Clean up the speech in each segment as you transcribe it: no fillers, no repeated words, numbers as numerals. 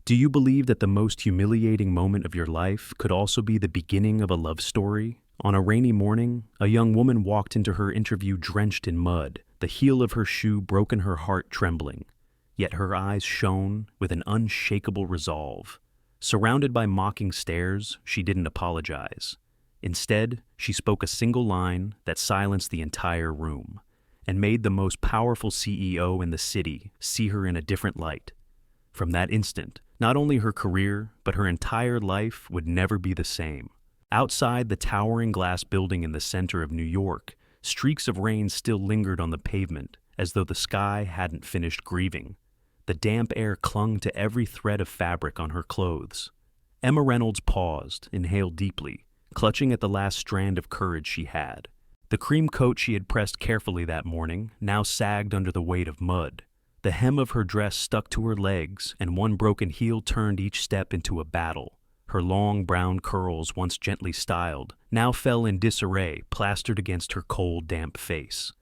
Do you believe that the most humiliating moment of your life could also be the beginning of a love story? On a rainy morning, a young woman walked into her interview drenched in mud, the heel of her shoe broken, her heart trembling. Yet her eyes shone with an unshakable resolve. Surrounded by mocking stares, she didn't apologize. Instead, she spoke a single line that silenced the entire room and made the most powerful CEO in the city see her in a different light. From that instant, not only her career, but her entire life would never be the same. Outside the towering glass building in the center of New York, streaks of rain still lingered on the pavement, as though the sky hadn't finished grieving. The damp air clung to every thread of fabric on her clothes. Emma Reynolds paused, inhaled deeply, clutching at the last strand of courage she had. The cream coat she had pressed carefully that morning now sagged under the weight of mud. The hem of her dress stuck to her legs, and one broken heel turned each step into a battle. Her long brown curls, once gently styled, now fell in disarray, plastered against her cold, damp face.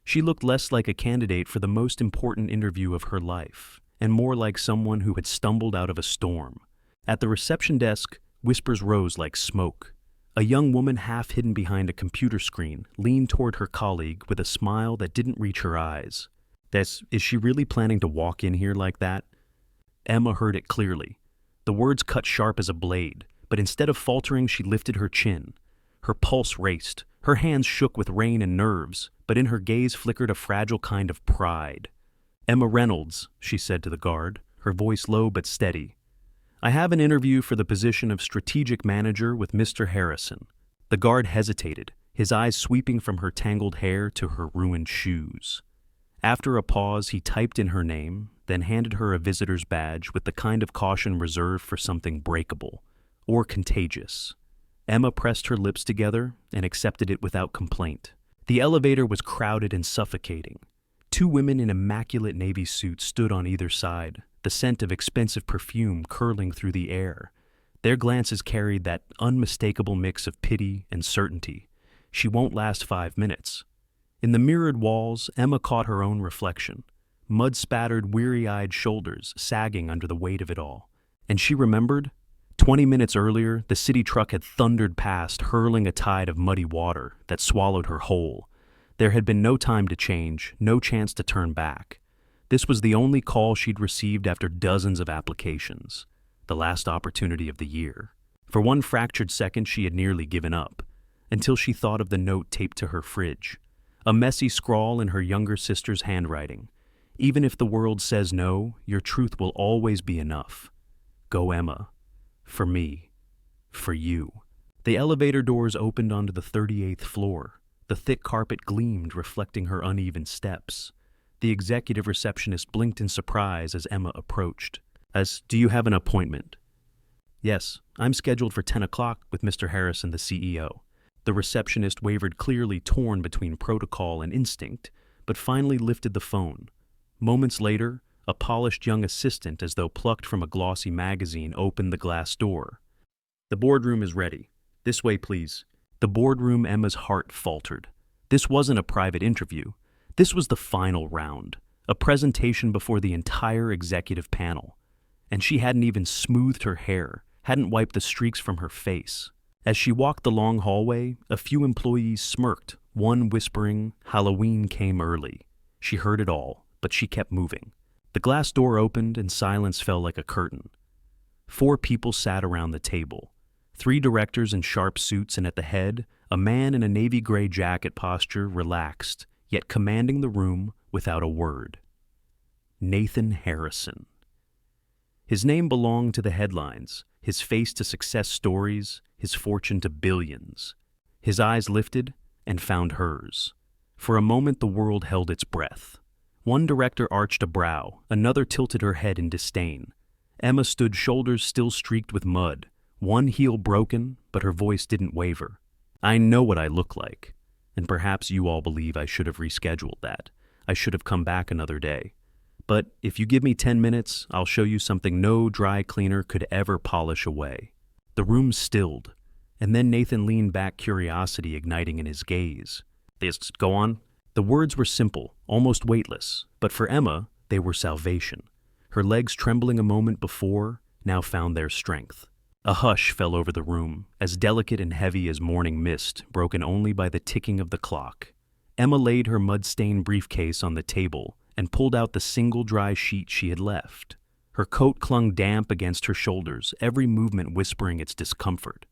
She looked less like a candidate for the most important interview of her life, and more like someone who had stumbled out of a storm. At the reception desk, whispers rose like smoke. A young woman, half hidden behind a computer screen, leaned toward her colleague with a smile that didn't reach her eyes. Is she really planning to walk in here like that? Emma heard it clearly. The words cut sharp as a blade, but instead of faltering, she lifted her chin. Her pulse raced, her hands shook with rain and nerves, but in her gaze flickered a fragile kind of pride. "Emma Reynolds," she said to the guard, her voice low but steady. "I have an interview for the position of strategic manager with Mr. Harrison." The guard hesitated, his eyes sweeping from her tangled hair to her ruined shoes. After a pause, he typed in her name, then handed her a visitor's badge with the kind of caution reserved for something breakable or contagious. Emma pressed her lips together and accepted it without complaint. The elevator was crowded and suffocating. Two women in immaculate navy suits stood on either side, the scent of expensive perfume curling through the air. Their glances carried that unmistakable mix of pity and certainty. She won't last 5 minutes. In the mirrored walls, Emma caught her own reflection, mud-spattered, weary-eyed shoulders sagging under the weight of it all. And she remembered, 20 minutes earlier, the city truck had thundered past, hurling a tide of muddy water that swallowed her whole. There had been no time to change, no chance to turn back. This was the only call she'd received after dozens of applications, the last opportunity of the year. For one fractured second, she had nearly given up, until she thought of the note taped to her fridge. A messy scrawl in her younger sister's handwriting. "Even if the world says no, your truth will always be enough. Go, Emma. For me. For you." The elevator doors opened onto the 38th floor. The thick carpet gleamed, reflecting her uneven steps. The executive receptionist blinked in surprise as Emma approached. "Do you have an appointment?" "Yes, I'm scheduled for 10 o'clock with Mr. Harrison, the CEO. The receptionist wavered, clearly torn between protocol and instinct, but finally lifted the phone. Moments later, a polished young assistant, as though plucked from a glossy magazine, opened the glass door. "The boardroom is ready. This way, please." The boardroom, Emma's heart faltered. This wasn't a private interview. This was the final round, a presentation before the entire executive panel. And she hadn't even smoothed her hair, hadn't wiped the streaks from her face. As she walked the long hallway, a few employees smirked, one whispering, "Halloween came early." She heard it all, but she kept moving. The glass door opened and silence fell like a curtain. 4 people sat around the table. 3 directors in sharp suits, and at the head, a man in a navy gray jacket, posture relaxed, yet commanding the room without a word. Nathan Harrison. His name belonged to the headlines, his face to success stories, his fortune to billions. His eyes lifted and found hers. For a moment, the world held its breath. One director arched a brow, another tilted her head in disdain. Emma stood, shoulders still streaked with mud, one heel broken, but her voice didn't waver. "I know what I look like, and perhaps you all believe I should have rescheduled that. I should have come back another day. But if you give me 10 minutes, I'll show you something no dry cleaner could ever polish away." The room stilled, and then Nathan leaned back, curiosity igniting in his gaze. "Go on." The words were simple, almost weightless, but for Emma, they were salvation. Her legs trembling a moment before, now found their strength. A hush fell over the room, as delicate and heavy as morning mist, broken only by the ticking of the clock. Emma laid her mud-stained briefcase on the table and pulled out the single dry sheet she had left. Her coat clung damp against her shoulders, every movement whispering its discomfort.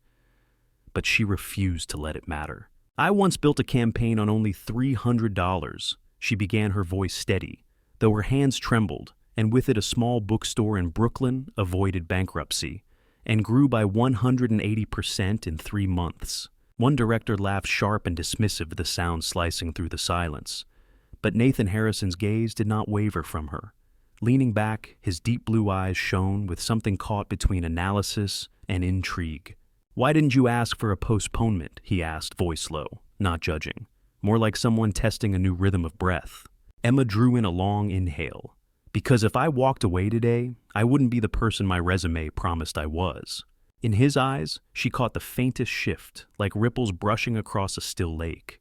But she refused to let it matter. "I once built a campaign on only $300. She began, her voice steady, though her hands trembled, and with it a small bookstore in Brooklyn avoided bankruptcy, and grew by 180% in 3 months. One director laughed sharp and dismissive, the sound slicing through the silence. But Nathan Harrison's gaze did not waver from her. Leaning back, his deep blue eyes shone with something caught between analysis and intrigue. "Why didn't you ask for a postponement?" he asked, voice low, not judging, more like someone testing a new rhythm of breath. Emma drew in a long inhale. "Because if I walked away today, I wouldn't be the person my resume promised I was." In his eyes, she caught the faintest shift, like ripples brushing across a still lake.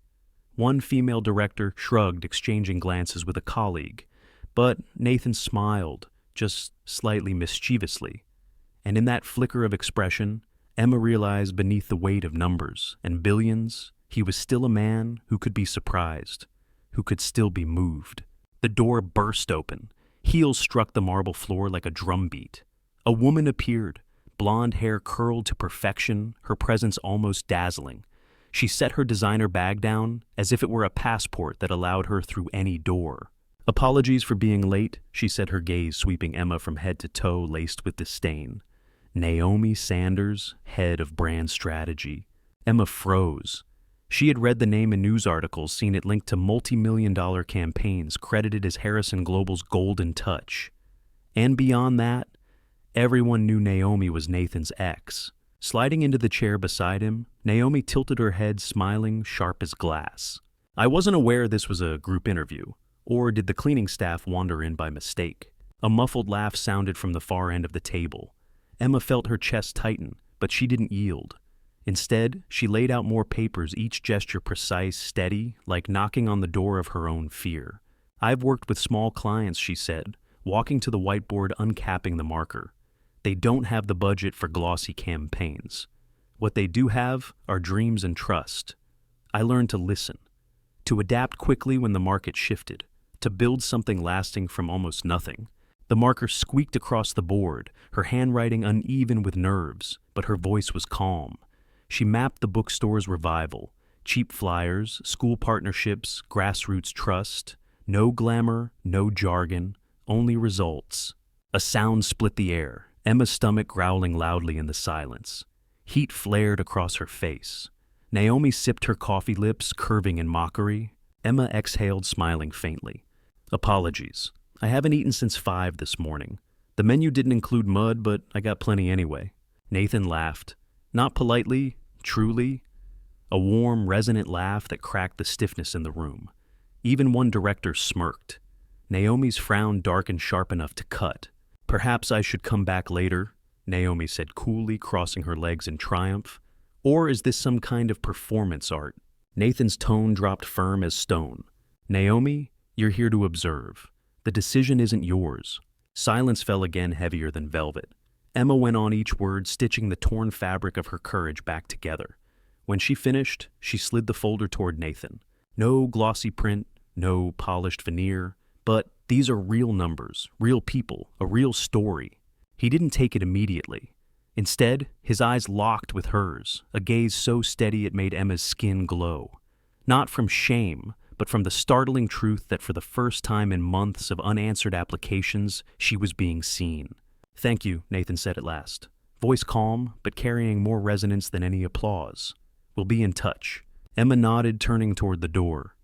One female director shrugged, exchanging glances with a colleague, but Nathan smiled, just slightly mischievously. And in that flicker of expression, Emma realized beneath the weight of numbers and billions, he was still a man who could be surprised, who could still be moved. The door burst open. Heels struck the marble floor like a drumbeat. A woman appeared, blonde hair curled to perfection, her presence almost dazzling. She set her designer bag down as if it were a passport that allowed her through any door. "Apologies for being late," she said, her gaze sweeping Emma from head to toe, laced with disdain. Naomi Sanders, head of brand strategy. Emma froze. She had read the name in news articles, seen it linked to multi-million-dollar campaigns, credited as Harrison Global's golden touch. And beyond that, everyone knew Naomi was Nathan's ex. Sliding into the chair beside him, Naomi tilted her head, smiling, sharp as glass. "I wasn't aware this was a group interview. Or did the cleaning staff wander in by mistake?" A muffled laugh sounded from the far end of the table. Emma felt her chest tighten, but she didn't yield. Instead, she laid out more papers, each gesture precise, steady, like knocking on the door of her own fear. "I've worked with small clients," she said, walking to the whiteboard, uncapping the marker. "They don't have the budget for glossy campaigns. What they do have are dreams and trust. I learned to listen, to adapt quickly when the market shifted, to build something lasting from almost nothing." The marker squeaked across the board, her handwriting uneven with nerves, but her voice was calm. She mapped the bookstore's revival: cheap flyers, school partnerships, grassroots trust. No glamour, no jargon, only results. A sound split the air, Emma's stomach growling loudly in the silence. Heat flared across her face. Naomi sipped her coffee, lips curving in mockery. Emma exhaled, smiling faintly. "Apologies. I haven't eaten since 5 this morning. The menu didn't include mud, but I got plenty anyway." Nathan laughed. Not politely, truly. A warm, resonant laugh that cracked the stiffness in the room. Even one director smirked. Naomi's frown darkened sharp enough to cut. "Perhaps I should come back later," Naomi said coolly, crossing her legs in triumph. "Or is this some kind of performance art?" Nathan's tone dropped firm as stone. "Naomi, you're here to observe. The decision isn't yours." Silence fell again, heavier than velvet. Emma went on, each word stitching the torn fabric of her courage back together. When she finished, she slid the folder toward Nathan. "No glossy print, no polished veneer, but these are real numbers, real people, a real story." He didn't take it immediately. Instead, his eyes locked with hers, a gaze so steady it made Emma's skin glow. Not from shame, but from the startling truth that for the first time in months of unanswered applications, she was being seen. "Thank you," Nathan said at last, voice calm, but carrying more resonance than any applause. "We'll be in touch." Emma nodded, turning toward the door.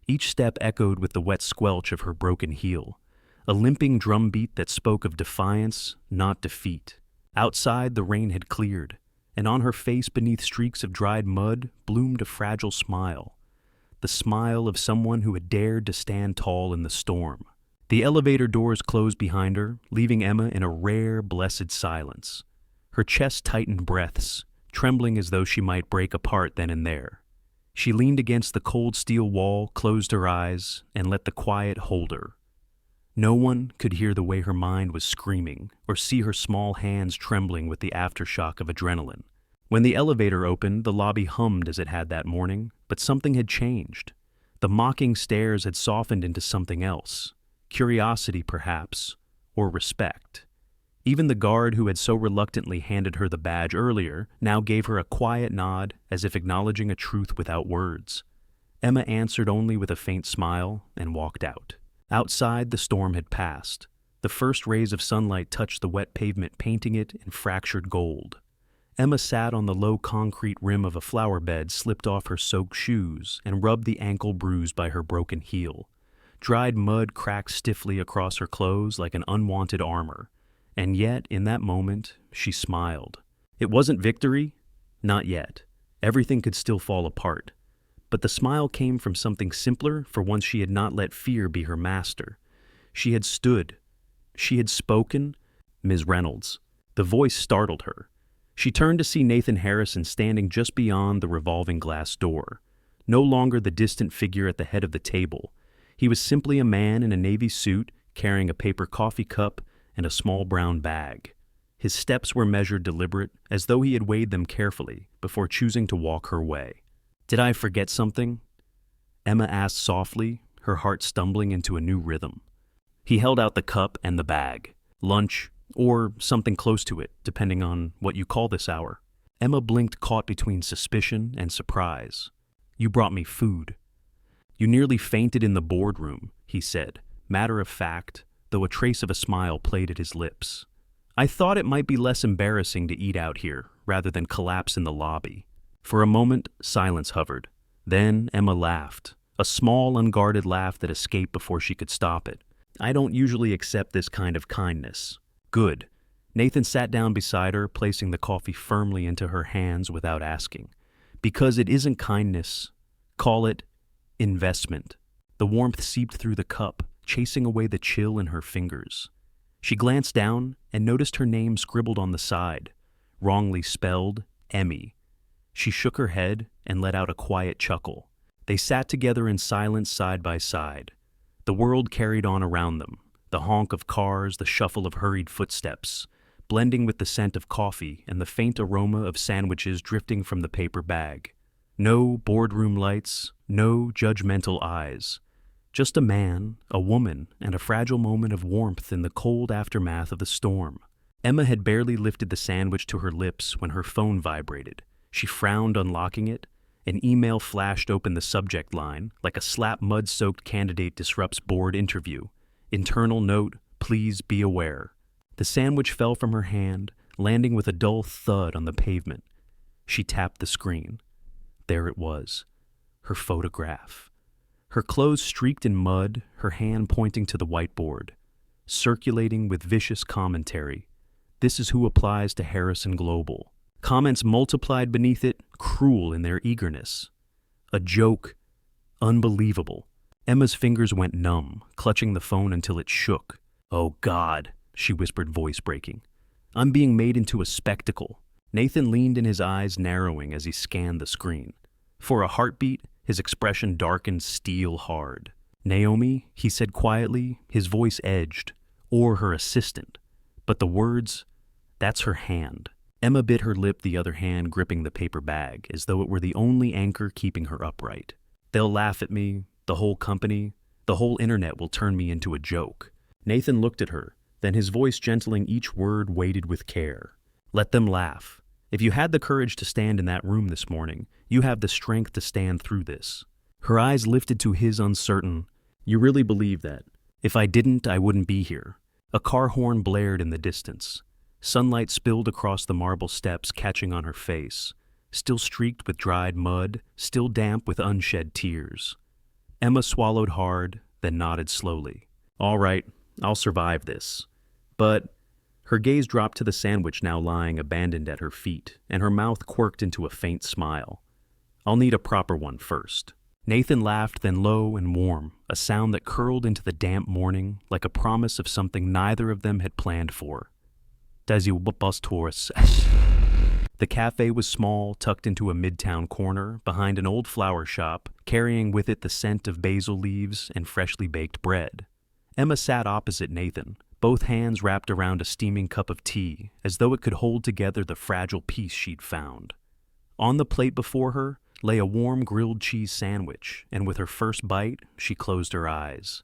Each step echoed with the wet squelch of her broken heel, a limping drumbeat that spoke of defiance, not defeat. Outside, the rain had cleared, and on her face, beneath streaks of dried mud, bloomed a fragile smile. The smile of someone who had dared to stand tall in the storm. The elevator doors closed behind her, leaving Emma in a rare, blessed silence. Her chest tightened, breaths, trembling as though she might break apart then and there. She leaned against the cold steel wall, closed her eyes, and let the quiet hold her. No one could hear the way her mind was screaming or see her small hands trembling with the aftershock of adrenaline. When the elevator opened, the lobby hummed as it had that morning, but something had changed. The mocking stares had softened into something else. Curiosity, perhaps, or respect. Even the guard who had so reluctantly handed her the badge earlier now gave her a quiet nod as if acknowledging a truth without words. Emma answered only with a faint smile and walked out. Outside, the storm had passed. The first rays of sunlight touched the wet pavement, painting it in fractured gold. Emma sat on the low concrete rim of a flower bed, slipped off her soaked shoes, and rubbed the ankle bruised by her broken heel. Dried mud cracked stiffly across her clothes like an unwanted armor. And yet, in that moment, she smiled. It wasn't victory, not yet. Everything could still fall apart. But the smile came from something simpler. For once she had not let fear be her master. She had stood. She had spoken. Ms. Reynolds. The voice startled her. She turned to see Nathan Harrison standing just beyond the revolving glass door. No longer the distant figure at the head of the table. He was simply a man in a navy suit, carrying a paper coffee cup and a small brown bag. His steps were measured, deliberate, as though he had weighed them carefully before choosing to walk her way. "Did I forget something?" Emma asked softly, her heart stumbling into a new rhythm. He held out the cup and the bag. "Lunch, or something close to it, depending on what you call this hour." Emma blinked, caught between suspicion and surprise. "You brought me food." "You nearly fainted in the boardroom," he said, matter of fact, though a trace of a smile played at his lips. "I thought it might be less embarrassing to eat out here, rather than collapse in the lobby." For a moment, silence hovered. Then Emma laughed, a small, unguarded laugh that escaped before she could stop it. "I don't usually accept this kind of kindness." "Good." Nathan sat down beside her, placing the coffee firmly into her hands without asking. "Because it isn't kindness. Call it investment." The warmth seeped through the cup, chasing away the chill in her fingers. She glanced down and noticed her name scribbled on the side, wrongly spelled Emmy. She shook her head and let out a quiet chuckle. They sat together in silence side by side. The world carried on around them, the honk of cars, the shuffle of hurried footsteps, blending with the scent of coffee and the faint aroma of sandwiches drifting from the paper bag. No boardroom lights, no judgmental eyes. Just a man, a woman, and a fragile moment of warmth in the cold aftermath of the storm. Emma had barely lifted the sandwich to her lips when her phone vibrated. She frowned, unlocking it. An email flashed open the subject line, like a slap mud-soaked candidate disrupts board interview. Internal note, "Please be aware." The sandwich fell from her hand, landing with a dull thud on the pavement. She tapped the screen. There it was, her photograph. Her clothes streaked in mud, her hand pointing to the whiteboard, circulating with vicious commentary. "This is who applies to Harrison Global." Comments multiplied beneath it, cruel in their eagerness. A joke. Unbelievable. Emma's fingers went numb, clutching the phone until it shook. "Oh God," she whispered, voice breaking. "I'm being made into a spectacle." Nathan leaned in, his eyes narrowing as he scanned the screen. For a heartbeat, his expression darkened steel hard. "Naomi," he said quietly, his voice edged. "Or her assistant." But the words, "That's her hand." Emma bit her lip, the other hand gripping the paper bag, as though it were the only anchor keeping her upright. "They'll laugh at me, the whole company, the whole internet will turn me into a joke." Nathan looked at her, then his voice gentling each word weighted with care. "Let them laugh. If you had the courage to stand in that room this morning, you have the strength to stand through this." Her eyes lifted to his, uncertain. "You really believe that? If I didn't, I wouldn't be here." A car horn blared in the distance. Sunlight spilled across the marble steps, catching on her face, still streaked with dried mud, still damp with unshed tears. Emma swallowed hard, then nodded slowly. "All right, I'll survive this." But her gaze dropped to the sandwich now lying abandoned at her feet, and her mouth quirked into a faint smile. "I'll need a proper one first." Nathan laughed, then low and warm, a sound that curled into the damp morning like a promise of something neither of them had planned for. The cafe was small, tucked into a midtown corner, behind an old flower shop, carrying with it the scent of basil leaves and freshly baked bread. Emma sat opposite Nathan, both hands wrapped around a steaming cup of tea, as though it could hold together the fragile piece she'd found. On the plate before her lay a warm grilled cheese sandwich, and with her first bite, she closed her eyes.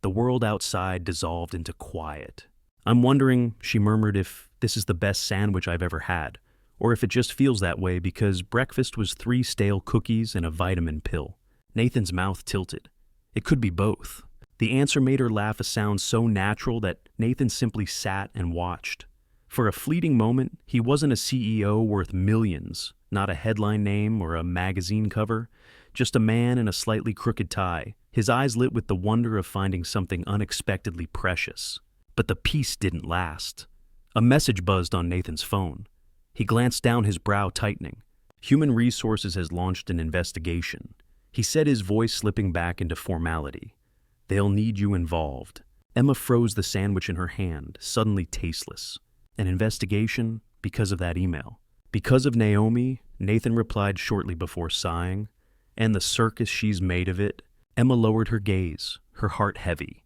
The world outside dissolved into quiet. "I'm wondering," she murmured, "if this is the best sandwich I've ever had, or if it just feels that way because breakfast was 3 stale cookies and a vitamin pill." Nathan's mouth tilted. It could be both. The answer made her laugh a sound so natural that Nathan simply sat and watched. For a fleeting moment, he wasn't a CEO worth millions, not a headline name or a magazine cover, just a man in a slightly crooked tie, his eyes lit with the wonder of finding something unexpectedly precious. But the peace didn't last. A message buzzed on Nathan's phone. He glanced down, his brow tightening. Human Resources has launched an investigation. He said, his voice slipping back into formality. "They'll need you involved." Emma froze the sandwich in her hand, suddenly tasteless. An investigation because of that email. Because of Naomi, Nathan replied shortly before sighing. And the circus she's made of it. Emma lowered her gaze, her heart heavy.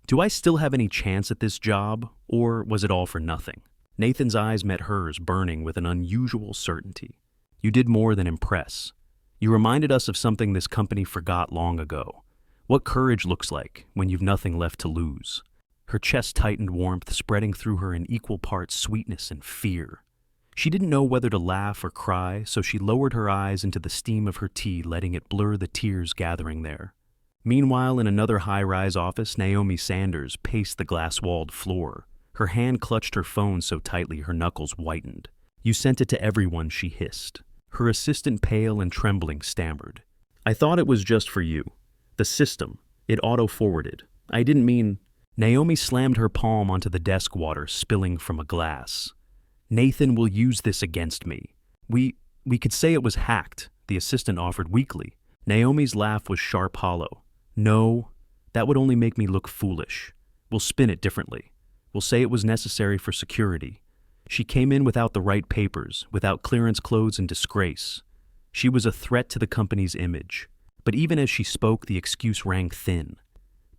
"Do I still have any chance at this job, or was it all for nothing?" Nathan's eyes met hers, burning with an unusual certainty. "You did more than impress. You reminded us of something this company forgot long ago. What courage looks like when you've nothing left to lose." Her chest tightened, warmth spreading through her in equal parts sweetness and fear. She didn't know whether to laugh or cry, so she lowered her eyes into the steam of her tea, letting it blur the tears gathering there. Meanwhile, in another high-rise office, Naomi Sanders paced the glass-walled floor. Her hand clutched her phone so tightly her knuckles whitened. "You sent it to everyone," she hissed. Her assistant, pale and trembling, stammered. "I thought it was just for you. The system. It auto-forwarded. I didn't mean—" Naomi slammed her palm onto the desk, water spilling from a glass. "Nathan will use this against me. We could say it was hacked," the assistant offered weakly. Naomi's laugh was sharp, hollow. "No, that would only make me look foolish. We'll spin it differently. We'll say it was necessary for security. She came in without the right papers, without clearance clothes, and disgrace. She was a threat to the company's image." But even as she spoke, the excuse rang thin.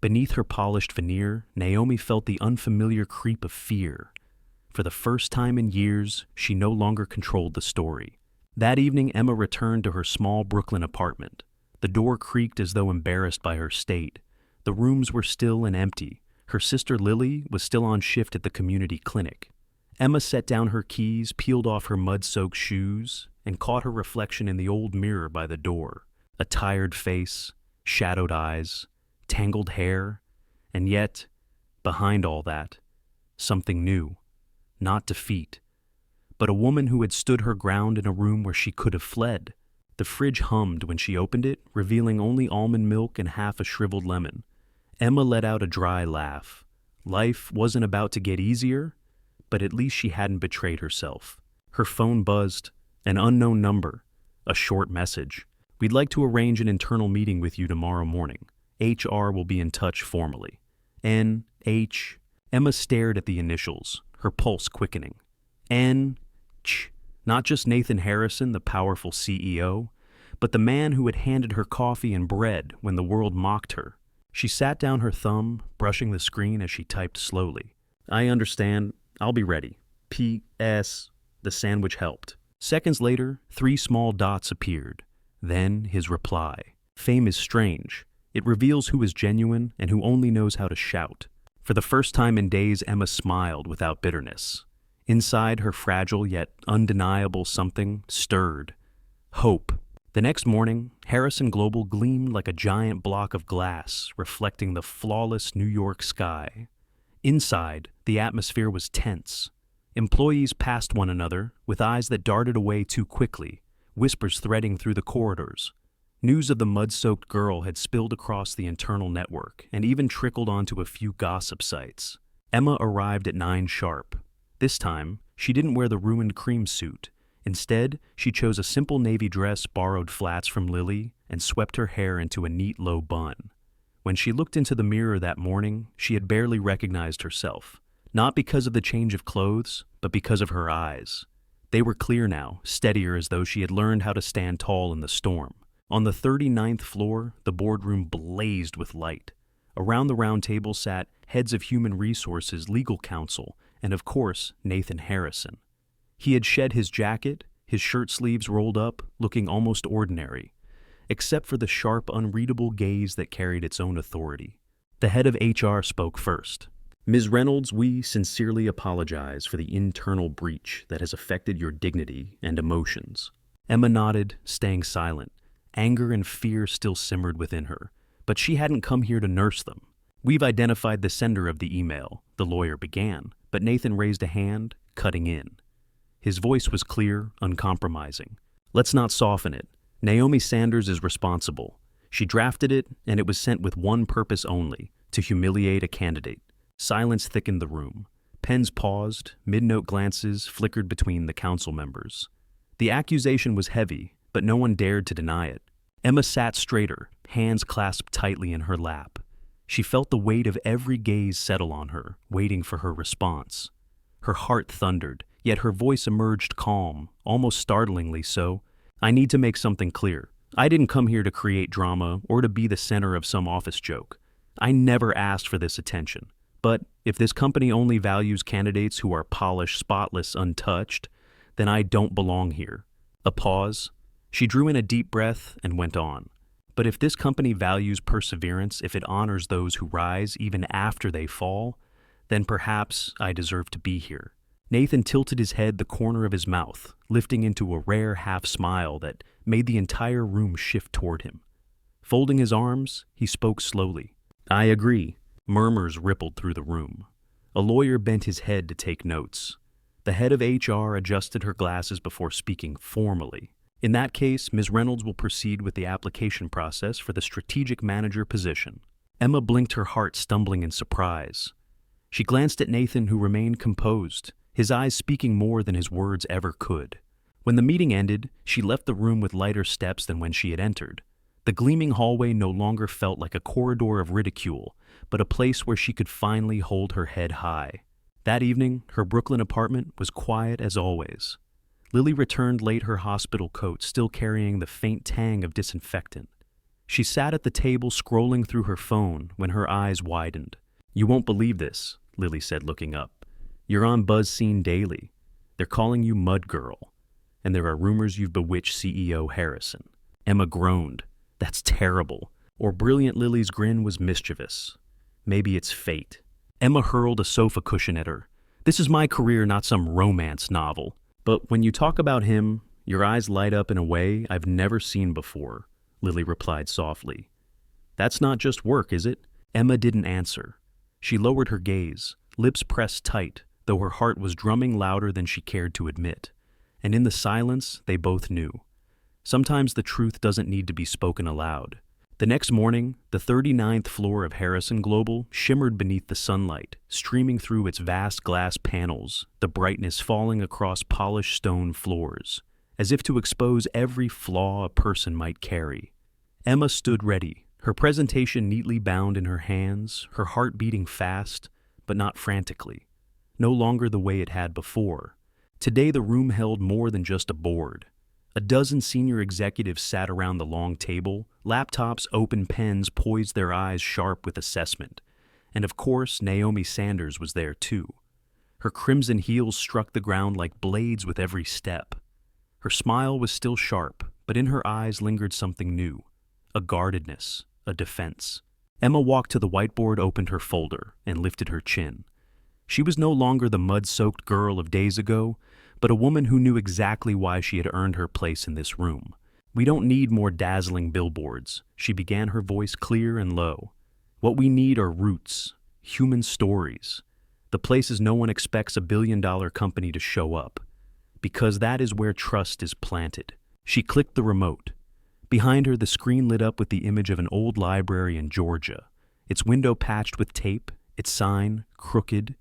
Beneath her polished veneer, Naomi felt the unfamiliar creep of fear. For the first time in years, she no longer controlled the story. That evening, Emma returned to her small Brooklyn apartment. The door creaked as though embarrassed by her state. The rooms were still and empty. Her sister Lily was still on shift at the community clinic. Emma set down her keys, peeled off her mud-soaked shoes, and caught her reflection in the old mirror by the door. A tired face, shadowed eyes, tangled hair, and yet, behind all that, something new. Not defeat, but a woman who had stood her ground in a room where she could have fled. The fridge hummed when she opened it, revealing only almond milk and half a shriveled lemon. Emma let out a dry laugh. Life wasn't about to get easier, but at least she hadn't betrayed herself. Her phone buzzed, an unknown number, a short message. "We'd like to arrange an internal meeting with you tomorrow morning. HR will be in touch formally." N.H. Emma stared at the initials, her pulse quickening. N.H. Not just Nathan Harrison, the powerful CEO, but the man who had handed her coffee and bread when the world mocked her. She sat down, her thumb brushing the screen as she typed slowly. "I understand. I'll be ready. P.S. The sandwich helped." Seconds later, 3 small dots appeared. Then his reply. Fame is strange. It reveals who is genuine and who only knows how to shout. For the first time in days, Emma smiled without bitterness. Inside, her fragile yet undeniable something stirred. Hope. The next morning, Harrison Global gleamed like a giant block of glass, reflecting the flawless New York sky. Inside, the atmosphere was tense. Employees passed one another, with eyes that darted away too quickly, whispers threading through the corridors. News of the mud-soaked girl had spilled across the internal network and even trickled onto a few gossip sites. Emma arrived at 9 sharp. This time, she didn't wear the ruined cream suit. Instead, she chose a simple navy dress, borrowed flats from Lily, and swept her hair into a neat low bun. When she looked into the mirror that morning, she had barely recognized herself. Not because of the change of clothes, but because of her eyes. They were clear now, steadier, as though she had learned how to stand tall in the storm. On the 39th floor, the boardroom blazed with light. Around the round table sat heads of human resources, legal counsel, and of course, Nathan Harrison. He had shed his jacket, his shirt sleeves rolled up, looking almost ordinary, except for the sharp, unreadable gaze that carried its own authority. The head of HR spoke first. "Ms. Reynolds, we sincerely apologize for the internal breach that has affected your dignity and emotions." Emma nodded, staying silent. Anger and fear still simmered within her, but she hadn't come here to nurse them. "We've identified the sender of the email," the lawyer began, but Nathan raised a hand, cutting in. His voice was clear, uncompromising. "Let's not soften it. Naomi Sanders is responsible. She drafted it, and it was sent with one purpose only, to humiliate a candidate." Silence thickened the room. Pens paused, mid-note glances flickered between the council members. The accusation was heavy, but no one dared to deny it. Emma sat straighter, hands clasped tightly in her lap. She felt the weight of every gaze settle on her, waiting for her response. Her heart thundered, yet her voice emerged calm, almost startlingly so. "I need to make something clear. I didn't come here to create drama or to be the center of some office joke. I never asked for this attention. But if this company only values candidates who are polished, spotless, untouched, then I don't belong here." A pause. She drew in a deep breath and went on. "But if this company values perseverance, if it honors those who rise even after they fall, then perhaps I deserve to be here." Nathan tilted his head the corner of his mouth, lifting into a rare half-smile that made the entire room shift toward him. Folding his arms, he spoke slowly. "I agree." Murmurs rippled through the room. A lawyer bent his head to take notes. The head of HR adjusted her glasses before speaking formally. "In that case, Ms. Reynolds will proceed with the application process for the strategic manager position." Emma blinked, her heart stumbling in surprise. She glanced at Nathan, who remained composed, his eyes speaking more than his words ever could. When the meeting ended, she left the room with lighter steps than when she had entered. The gleaming hallway no longer felt like a corridor of ridicule, but a place where she could finally hold her head high. That evening, her Brooklyn apartment was quiet as always. Lily returned late, her hospital coat still carrying the faint tang of disinfectant. She sat at the table scrolling through her phone when her eyes widened. "You won't believe this," Lily said, looking up. "You're on BuzzScene Daily. They're calling you Mud Girl. And there are rumors you've bewitched CEO Harrison." Emma groaned. "That's terrible." Or brilliant Lily's grin was mischievous. "Maybe it's fate." Emma hurled a sofa cushion at her. "This is my career, not some romance novel. But when you talk about him, your eyes light up in a way I've never seen before," Lily replied softly. "That's not just work, is it?" Emma didn't answer. She lowered her gaze, lips pressed tight, though her heart was drumming louder than she cared to admit. And in the silence, they both knew. Sometimes the truth doesn't need to be spoken aloud. The next morning, the 39th floor of Harrison Global shimmered beneath the sunlight, streaming through its vast glass panels, the brightness falling across polished stone floors, as if to expose every flaw a person might carry. Emma stood ready, her presentation neatly bound in her hands, her heart beating fast, but not frantically. No longer the way it had before. Today the room held more than just a board. A dozen senior executives sat around the long table, laptops, open pens poised, their eyes sharp with assessment. And of course, Naomi Sanders was there too. Her crimson heels struck the ground like blades with every step. Her smile was still sharp, but in her eyes lingered something new. A guardedness, a defense. Emma walked to the whiteboard, opened her folder, and lifted her chin. She was no longer the mud-soaked girl of days ago, but a woman who knew exactly why she had earned her place in this room. "We don't need more dazzling billboards," she began, her voice clear and low. "What we need are roots, human stories, the places no one expects a billion-dollar company to show up, because that is where trust is planted." She clicked the remote. Behind her, the screen lit up with the image of an old library in Georgia, its window patched with tape, its sign crooked.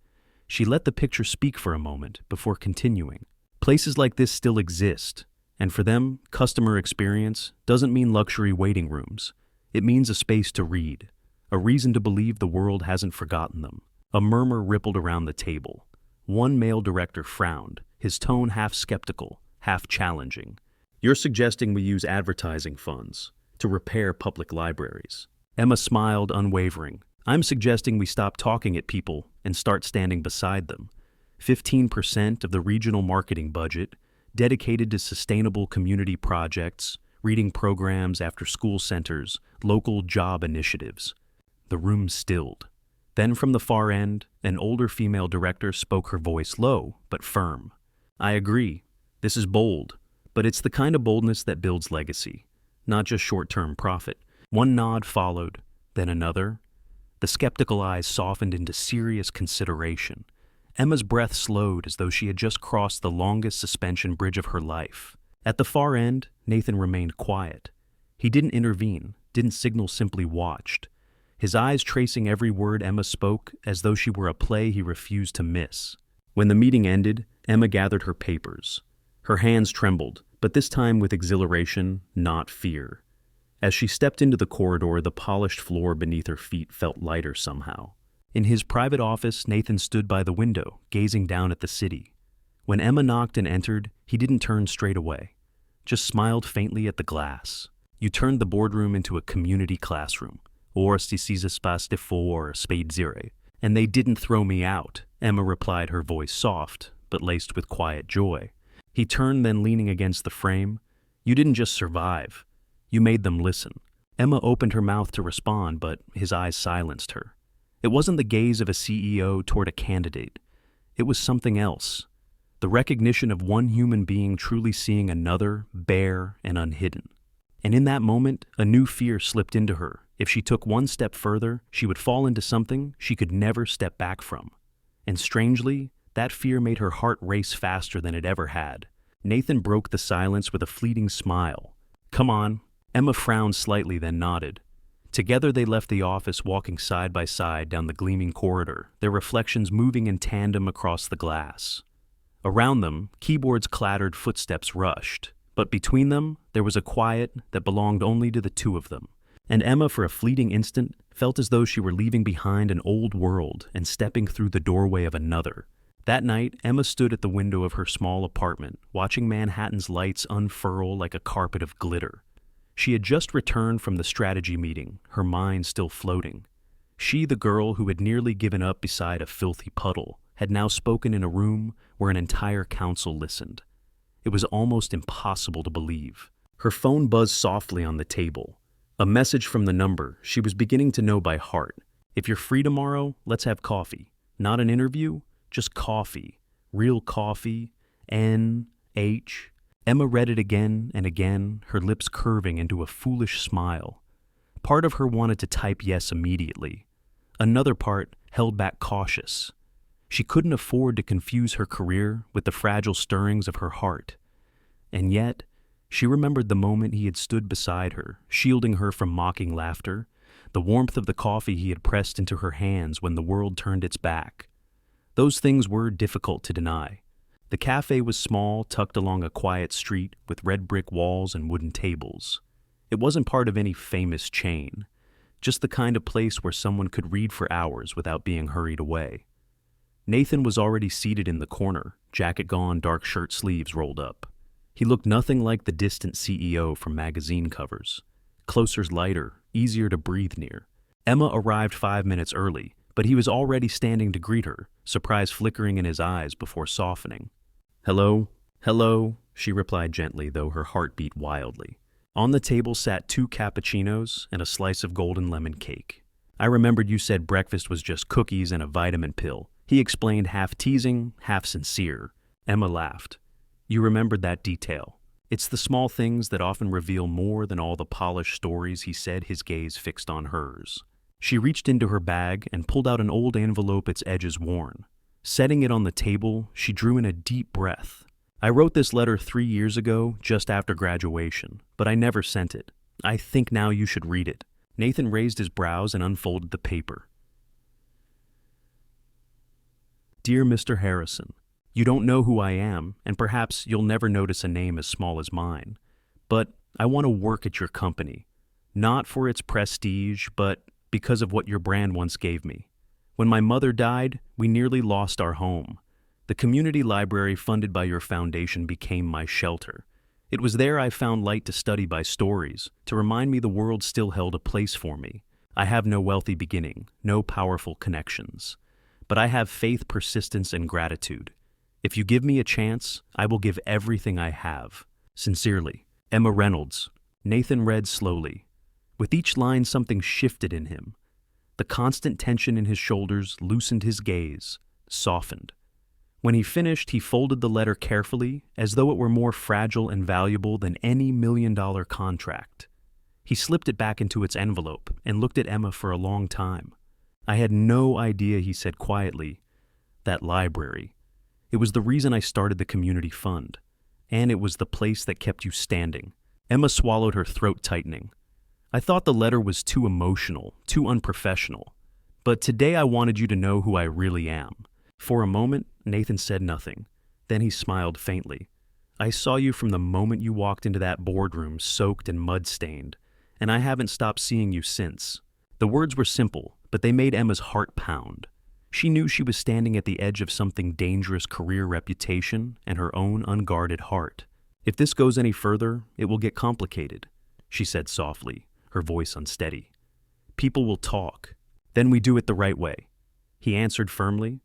She let the picture speak for a moment before continuing. "Places like this still exist, and for them, customer experience doesn't mean luxury waiting rooms. It means a space to read, a reason to believe the world hasn't forgotten them." A murmur rippled around the table. One male director frowned, his tone half skeptical, half challenging. "You're suggesting we use advertising funds to repair public libraries?" Emma smiled, unwavering. I'm suggesting we stop talking at people and start standing beside them. 15% of the regional marketing budget dedicated to sustainable community projects, reading programs after school centers, local job initiatives. The room stilled. Then from the far end, an older female director spoke, her voice low but firm. I agree. This is bold, but it's the kind of boldness that builds legacy, not just short-term profit. One nod followed, then another. The skeptical eyes softened into serious consideration. Emma's breath slowed as though she had just crossed the longest suspension bridge of her life. At the far end, Nathan remained quiet. He didn't intervene, didn't signal, simply watched. His eyes tracing every word Emma spoke as though she were a play he refused to miss. When the meeting ended, Emma gathered her papers. Her hands trembled, but this time with exhilaration, not fear. As she stepped into the corridor, the polished floor beneath her feet felt lighter somehow. In his private office, Nathan stood by the window, gazing down at the city. When Emma knocked and entered, he didn't turn straight away, just smiled faintly at the glass. You turned the boardroom into a community classroom, or si espace de four, spade zero. And they didn't throw me out, Emma replied, her voice soft, but laced with quiet joy. He turned, then leaning against the frame. You didn't just survive. You made them listen. Emma opened her mouth to respond, but his eyes silenced her. It wasn't the gaze of a CEO toward a candidate. It was something else. The recognition of one human being truly seeing another, bare and unhidden. And in that moment, a new fear slipped into her. If she took one step further, she would fall into something she could never step back from. And strangely, that fear made her heart race faster than it ever had. Nathan broke the silence with a fleeting smile. Come on. Emma frowned slightly, then nodded. Together they left the office, walking side by side down the gleaming corridor, their reflections moving in tandem across the glass. Around them, keyboards clattered, footsteps rushed. But between them, there was a quiet that belonged only to the two of them. And Emma, for a fleeting instant, felt as though she were leaving behind an old world and stepping through the doorway of another. That night, Emma stood at the window of her small apartment, watching Manhattan's lights unfurl like a carpet of glitter. She had just returned from the strategy meeting, her mind still floating. She, the girl who had nearly given up beside a filthy puddle, had now spoken in a room where an entire council listened. It was almost impossible to believe. Her phone buzzed softly on the table. A message from the number she was beginning to know by heart. If you're free tomorrow, let's have coffee. Not an interview, just coffee. Real coffee. N.H. Emma read it again and again, her lips curving into a foolish smile. Part of her wanted to type yes immediately. Another part held back, cautious. She couldn't afford to confuse her career with the fragile stirrings of her heart. And yet, she remembered the moment he had stood beside her, shielding her from mocking laughter, the warmth of the coffee he had pressed into her hands when the world turned its back. Those things were difficult to deny. The cafe was small, tucked along a quiet street with red brick walls and wooden tables. It wasn't part of any famous chain, just the kind of place where someone could read for hours without being hurried away. Nathan was already seated in the corner, jacket gone, dark shirt sleeves rolled up. He looked nothing like the distant CEO from magazine covers. Closer, lighter, easier to breathe near. Emma arrived 5 minutes early, but he was already standing to greet her, surprise flickering in his eyes before softening. Hello, hello, she replied gently, though her heart beat wildly. On the table sat 2 cappuccinos and a slice of golden lemon cake. I remembered you said breakfast was just cookies and a vitamin pill. He explained, half teasing, half sincere. Emma laughed. You remembered that detail. It's the small things that often reveal more than all the polished stories, he said, his gaze fixed on hers. She reached into her bag and pulled out an old envelope, its edges worn. Setting it on the table, she drew in a deep breath. I wrote this letter 3 years ago, just after graduation, but I never sent it. I think now you should read it. Nathan raised his brows and unfolded the paper. Dear Mr. Harrison, you don't know who I am, and perhaps you'll never notice a name as small as mine. But I want to work at your company. Not for its prestige, but because of what your brand once gave me. When my mother died, we nearly lost our home. The community library funded by your foundation became my shelter. It was there I found light to study by stories, to remind me the world still held a place for me. I have no wealthy beginning, no powerful connections. But I have faith, persistence, and gratitude. If you give me a chance, I will give everything I have. Sincerely, Emma Reynolds. Nathan read slowly. With each line, something shifted in him. The constant tension in his shoulders loosened his gaze, softened. When he finished, he folded the letter carefully, as though it were more fragile and valuable than any $1,000,000 contract. He slipped it back into its envelope and looked at Emma for a long time. I had no idea, he said quietly. That library. It was the reason I started the community fund. And it was the place that kept you standing. Emma swallowed, her throat tightening. I thought the letter was too emotional, too unprofessional. But today I wanted you to know who I really am. For a moment, Nathan said nothing. Then he smiled faintly. I saw you from the moment you walked into that boardroom, soaked and mud-stained, and I haven't stopped seeing you since. The words were simple, but they made Emma's heart pound. She knew she was standing at the edge of something dangerous: career, reputation, and her own unguarded heart. If this goes any further, it will get complicated, she said softly, her voice unsteady. People will talk. Then we do it the right way. He answered firmly.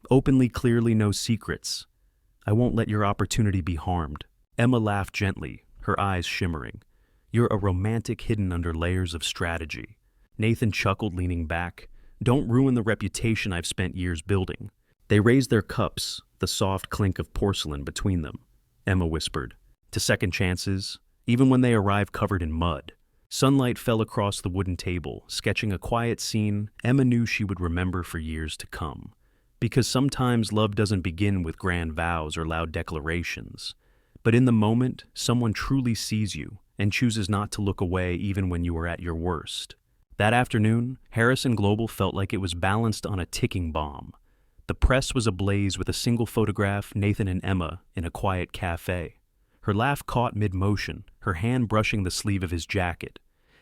Openly, clearly, no secrets. I won't let your opportunity be harmed. Emma laughed gently, her eyes shimmering. You're a romantic hidden under layers of strategy. Nathan chuckled, leaning back. Don't ruin the reputation I've spent years building. They raised their cups, the soft clink of porcelain between them. Emma whispered, to second chances, even when they arrived covered in mud. Sunlight fell across the wooden table, sketching a quiet scene Emma knew she would remember for years to come. Because sometimes love doesn't begin with grand vows or loud declarations. But in the moment, someone truly sees you and chooses not to look away even when you are at your worst. That afternoon, Harrison Global felt like it was balanced on a ticking bomb. The press was ablaze with a single photograph, Nathan and Emma, in a quiet cafe. Her laugh caught mid-motion, her hand brushing the sleeve of his jacket.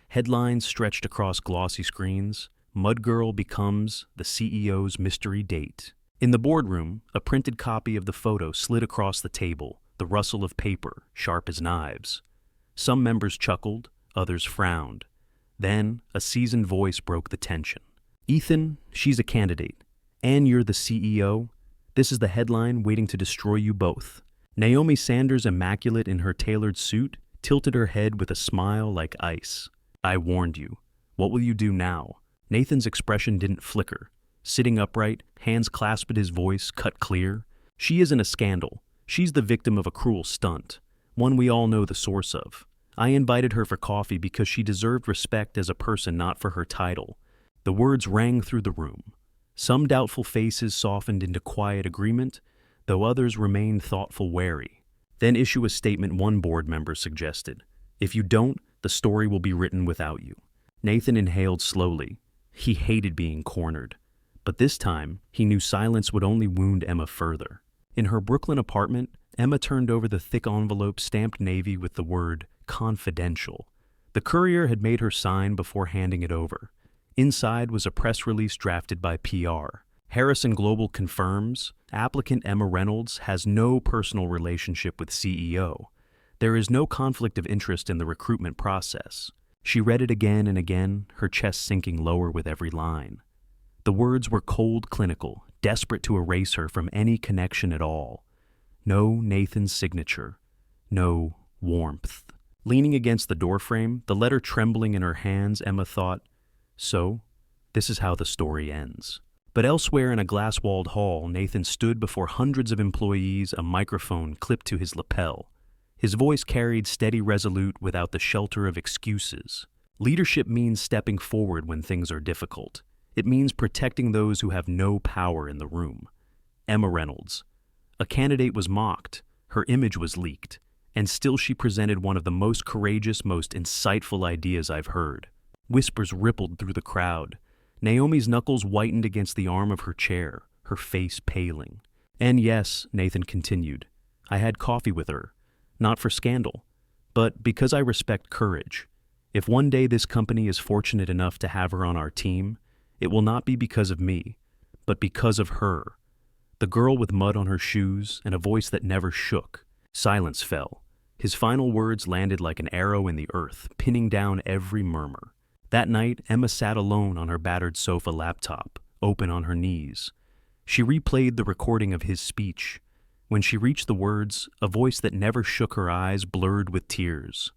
Headlines stretched across glossy screens. Mud Girl becomes the CEO's mystery date. In the boardroom, a printed copy of the photo slid across the table, the rustle of paper, sharp as knives. Some members chuckled, others frowned. Then, a seasoned voice broke the tension. Ethan, she's a candidate. And you're the CEO? This is the headline waiting to destroy you both. Naomi Sanders, immaculate in her tailored suit, tilted her head with a smile like ice. I warned you. What will you do now? Nathan's expression didn't flicker. Sitting upright, hands clasped at his voice, cut clear. She isn't a scandal. She's the victim of a cruel stunt, one we all know the source of. I invited her for coffee because she deserved respect as a person, not for her title. The words rang through the room. Some doubtful faces softened into quiet agreement, though others remained thoughtful, wary. Then issue a statement, one board member suggested. If you don't, the story will be written without you. Nathan inhaled slowly. He hated being cornered. But this time, he knew silence would only wound Emma further. In her Brooklyn apartment, Emma turned over the thick envelope stamped navy with the word confidential. The courier had made her sign before handing it over. Inside was a press release drafted by PR. Harrison Global confirms applicant Emma Reynolds has no personal relationship with CEO. There is no conflict of interest in the recruitment process. She read it again and again, her chest sinking lower with every line. The words were cold, clinical, desperate to erase her from any connection at all. No Nathan's signature. No warmth. Leaning against the doorframe, the letter trembling in her hands, Emma thought, so, this is how the story ends. But elsewhere in a glass-walled hall, Nathan stood before hundreds of employees, a microphone clipped to his lapel. His voice carried steady, resolute, without the shelter of excuses. Leadership means stepping forward when things are difficult. It means protecting those who have no power in the room. Emma Reynolds. A candidate was mocked, her image was leaked, and still she presented one of the most courageous, most insightful ideas I've heard. Whispers rippled through the crowd. Naomi's knuckles whitened against the arm of her chair, her face paling. And yes, Nathan continued, I had coffee with her. Not for scandal, but because I respect courage. If one day this company is fortunate enough to have her on our team, it will not be because of me, but because of her. The girl with mud on her shoes and a voice that never shook. Silence fell. His final words landed like an arrow in the earth, pinning down every murmur. That night, Emma sat alone on her battered sofa laptop, open on her knees. She replayed the recording of his speech. When she reached the words, a voice that never shook her eyes blurred with tears.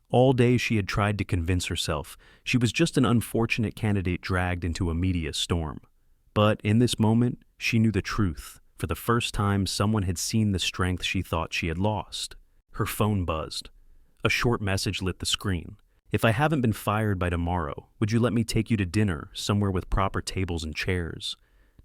All day she had tried to convince herself she was just an unfortunate candidate dragged into a media storm. But in this moment, she knew the truth. For the first time, someone had seen the strength she thought she had lost. Her phone buzzed. A short message lit the screen. "If I haven't been fired by tomorrow, would you let me take you to dinner somewhere with proper tables and chairs?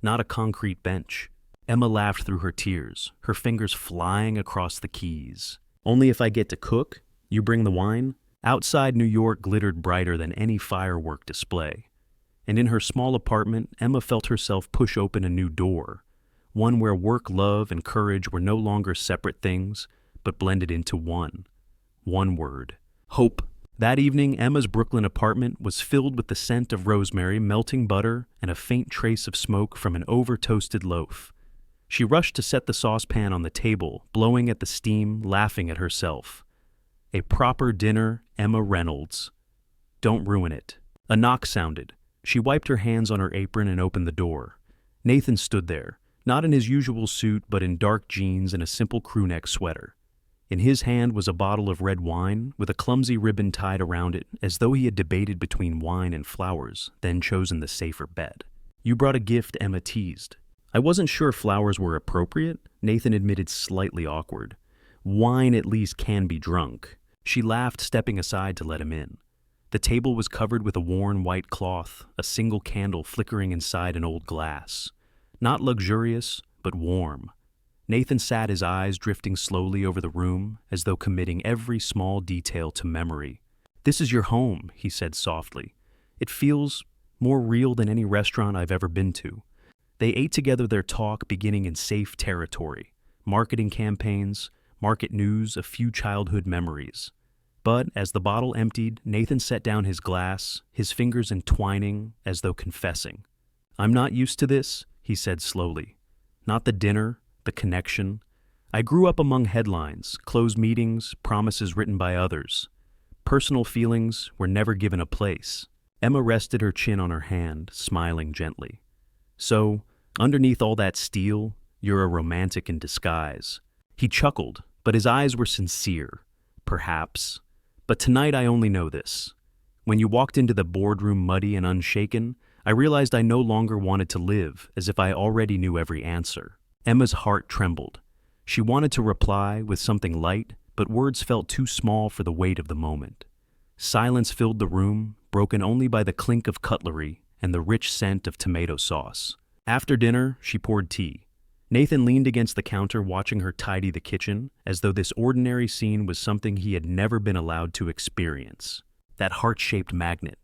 Not a concrete bench." Emma laughed through her tears, her fingers flying across the keys. "Only if I get to cook? You bring the wine?" Outside New York glittered brighter than any firework display. And in her small apartment, Emma felt herself push open a new door, one where work, love, and courage were no longer separate things, but blended into one. One word: hope. That evening, Emma's Brooklyn apartment was filled with the scent of rosemary, melting butter, and a faint trace of smoke from an over-toasted loaf. She rushed to set the saucepan on the table, blowing at the steam, laughing at herself. A proper dinner, Emma Reynolds. Don't ruin it. A knock sounded. She wiped her hands on her apron and opened the door. Nathan stood there, not in his usual suit, but in dark jeans and a simple crewneck sweater. In his hand was a bottle of red wine, with a clumsy ribbon tied around it, as though he had debated between wine and flowers, then chosen the safer bet. "You brought a gift," Emma teased. "I wasn't sure flowers were appropriate," Nathan admitted, slightly awkward. "Wine at least can be drunk." She laughed, stepping aside to let him in. The table was covered with a worn white cloth, a single candle flickering inside an old glass. Not luxurious, but warm. Nathan sat, his eyes drifting slowly over the room, as though committing every small detail to memory. "This is your home," he said softly. "It feels more real than any restaurant I've ever been to." They ate together, their talk beginning in safe territory. Marketing campaigns, market news, a few childhood memories. But as the bottle emptied, Nathan set down his glass, his fingers entwining as though confessing. "I'm not used to this," he said slowly. "Not the dinner, the connection. I grew up among headlines, closed meetings, promises written by others. Personal feelings were never given a place." Emma rested her chin on her hand, smiling gently. "So, underneath all that steel, you're a romantic in disguise." He chuckled, but his eyes were sincere. "Perhaps. But tonight I only know this. When you walked into the boardroom muddy and unshaken, I realized I no longer wanted to live as if I already knew every answer." Emma's heart trembled. She wanted to reply with something light, but words felt too small for the weight of the moment. Silence filled the room, broken only by the clink of cutlery and the rich scent of tomato sauce. After dinner, she poured tea. Nathan leaned against the counter, watching her tidy the kitchen, as though this ordinary scene was something he had never been allowed to experience. That heart-shaped magnet.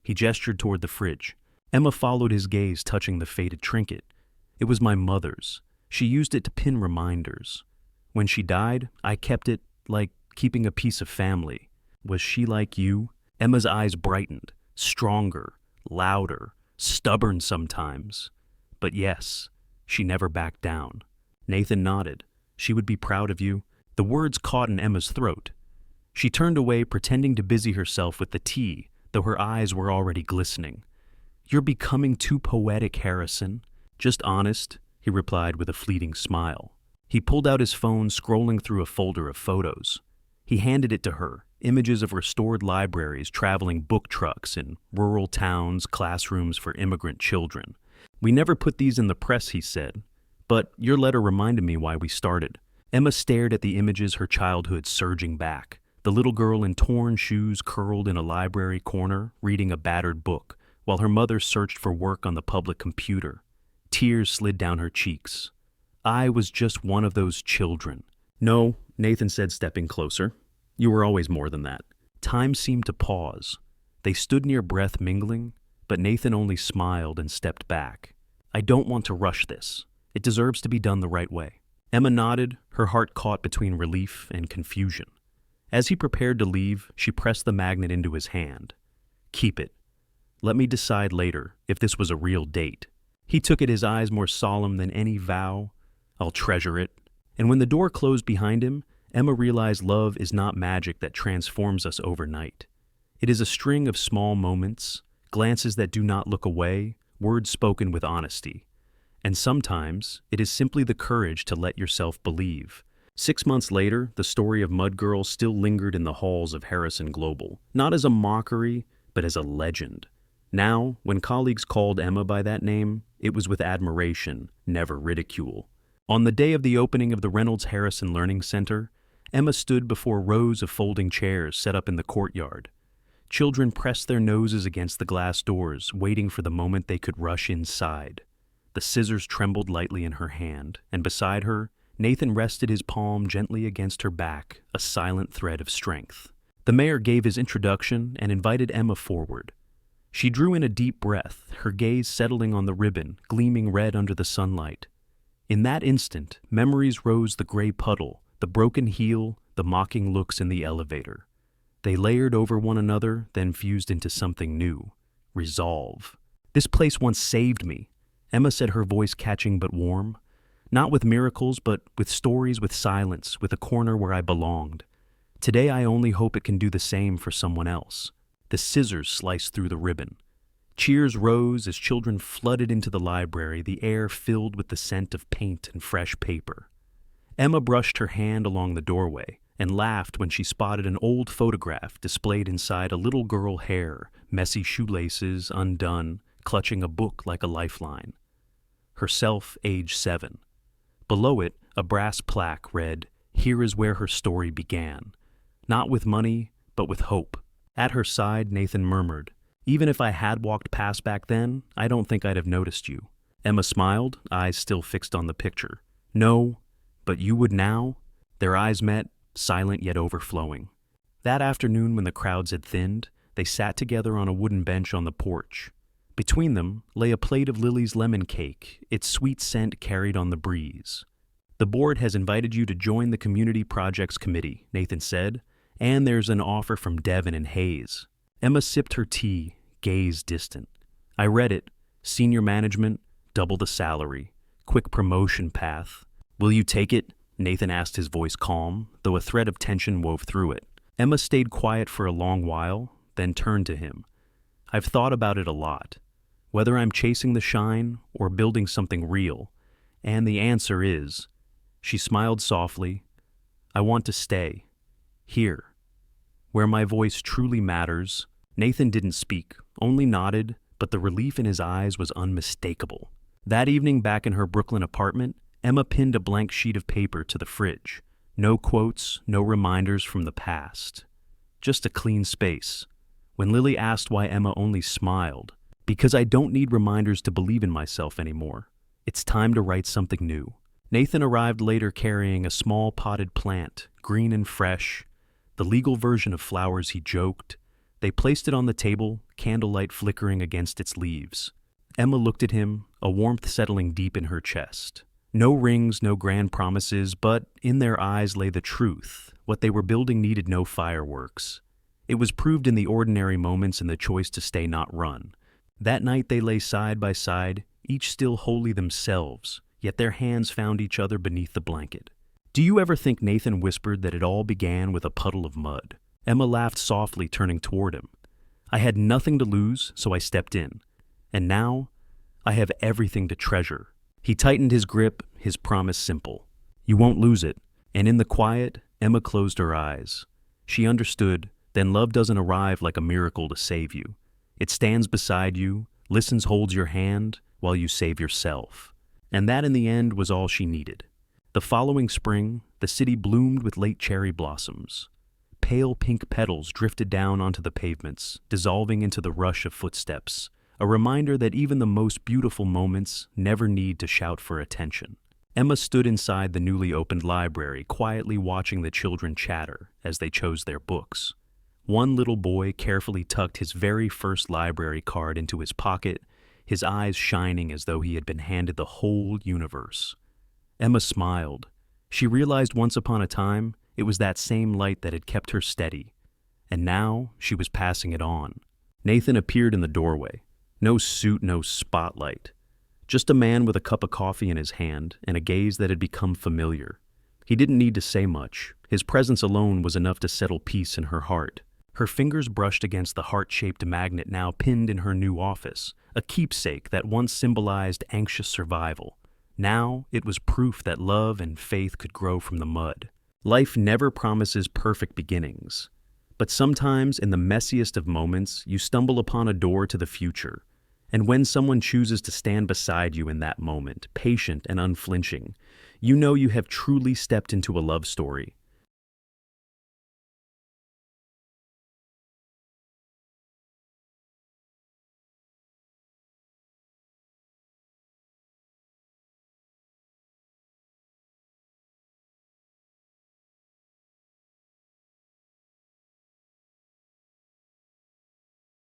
He gestured toward the fridge. Emma followed his gaze, touching the faded trinket. "It was my mother's. She used it to pin reminders. When she died, I kept it, like keeping a piece of family. Was she like you?" Emma's eyes brightened, stronger, louder, stubborn sometimes. But yes, she never backed down. Nathan nodded. "She would be proud of you." The words caught in Emma's throat. She turned away, pretending to busy herself with the tea, though her eyes were already glistening. "You're becoming too poetic, Harrison." "Just honest," he replied with a fleeting smile. He pulled out his phone, scrolling through a folder of photos. He handed it to her, images of restored libraries, traveling book trucks in rural towns, classrooms for immigrant children. "We never put these in the press," he said, "but your letter reminded me why we started." Emma stared at the images, her childhood surging back. The little girl in torn shoes curled in a library corner, reading a battered book, while her mother searched for work on the public computer. Tears slid down her cheeks. "I was just one of those children." "No," Nathan said, stepping closer. "You were always more than that." Time seemed to pause. They stood near, breath mingling, but Nathan only smiled and stepped back. "I don't want to rush this. It deserves to be done the right way." Emma nodded, her heart caught between relief and confusion. As he prepared to leave, she pressed the magnet into his hand. "Keep it. Let me decide later if this was a real date." He took it, his eyes more solemn than any vow. "I'll treasure it." And when the door closed behind him, Emma realized love is not magic that transforms us overnight. It is a string of small moments, glances that do not look away, words spoken with honesty. And sometimes, it is simply the courage to let yourself believe. 6 months later, the story of Mud Girl still lingered in the halls of Harrison Global, not as a mockery, but as a legend. Now, when colleagues called Emma by that name, it was with admiration, never ridicule. On the day of the opening of the Reynolds Harrison Learning Center, Emma stood before rows of folding chairs set up in the courtyard. Children pressed their noses against the glass doors, waiting for the moment they could rush inside. The scissors trembled lightly in her hand, and beside her, Nathan rested his palm gently against her back, a silent thread of strength. The mayor gave his introduction and invited Emma forward. She drew in a deep breath, her gaze settling on the ribbon, gleaming red under the sunlight. In that instant, memories rose the gray puddle, the broken heel, the mocking looks in the elevator. They layered over one another, then fused into something new. Resolve. "This place once saved me," Emma said, her voice catching but warm. "Not with miracles, but with stories, with silence, with a corner where I belonged. Today I only hope it can do the same for someone else." The scissors sliced through the ribbon. Cheers rose as children flooded into the library, the air filled with the scent of paint and fresh paper. Emma brushed her hand along the doorway and laughed when she spotted an old photograph displayed inside a little girl hair, messy shoelaces undone, clutching a book like a lifeline. Herself, age 7. Below it, a brass plaque read, "Here is where her story began." Not with money, but with hope. At her side, Nathan murmured, "Even if I had walked past back then, I don't think I'd have noticed you." Emma smiled, eyes still fixed on the picture. "No, but you would now?" Their eyes met, silent yet overflowing. That afternoon, when the crowds had thinned, they sat together on a wooden bench on the porch. Between them lay a plate of Lily's lemon cake, its sweet scent carried on the breeze. "The board has invited you to join the Community Projects Committee," Nathan said, "and there's an offer from Devin and Hayes." Emma sipped her tea, gaze distant. "I read it. Senior management, double the salary, quick promotion path. Will you take it?" Nathan asked, his voice calm, though a thread of tension wove through it. Emma stayed quiet for a long while, then turned to him. "I've thought about it a lot. Whether I'm chasing the shine or building something real. And the answer is," she smiled softly, "I want to stay. Here. Where my voice truly matters." Nathan didn't speak, only nodded, but the relief in his eyes was unmistakable. That evening back in her Brooklyn apartment, Emma pinned a blank sheet of paper to the fridge. No quotes, no reminders from the past. Just a clean space. When Lily asked why Emma only smiled, "Because I don't need reminders to believe in myself anymore. It's time to write something new." Nathan arrived later carrying a small potted plant, green and fresh, the legal version of flowers he joked. They placed it on the table, candlelight flickering against its leaves. Emma looked at him, a warmth settling deep in her chest. No rings, no grand promises, but in their eyes lay the truth. What they were building needed no fireworks. It was proved in the ordinary moments and the choice to stay, not run. That night they lay side by side, each still wholly themselves, yet their hands found each other beneath the blanket. "Do you ever think," Nathan whispered, "that it all began with a puddle of mud?" Emma laughed softly, turning toward him. "I had nothing to lose, so I stepped in. And now, I have everything to treasure." He tightened his grip, his promise simple. "You won't lose it." And in the quiet, Emma closed her eyes. She understood, then love doesn't arrive like a miracle to save you. It stands beside you, listens, holds your hand, while you save yourself. And that in the end was all she needed. The following spring, the city bloomed with late cherry blossoms. Pale pink petals drifted down onto the pavements, dissolving into the rush of footsteps, a reminder that even the most beautiful moments never need to shout for attention. Emma stood inside the newly opened library, quietly watching the children chatter as they chose their books. One little boy carefully tucked his very first library card into his pocket, his eyes shining as though he had been handed the whole universe. Emma smiled. She realized once upon a time it was that same light that had kept her steady, and now she was passing it on. Nathan appeared in the doorway. No suit, no spotlight. Just a man with a cup of coffee in his hand and a gaze that had become familiar. He didn't need to say much. His presence alone was enough to settle peace in her heart. Her fingers brushed against the heart-shaped magnet now pinned in her new office, a keepsake that once symbolized anxious survival. Now it was proof that love and faith could grow from the mud. Life never promises perfect beginnings, but sometimes in the messiest of moments, you stumble upon a door to the future. And when someone chooses to stand beside you in that moment, patient and unflinching, you know you have truly stepped into a love story.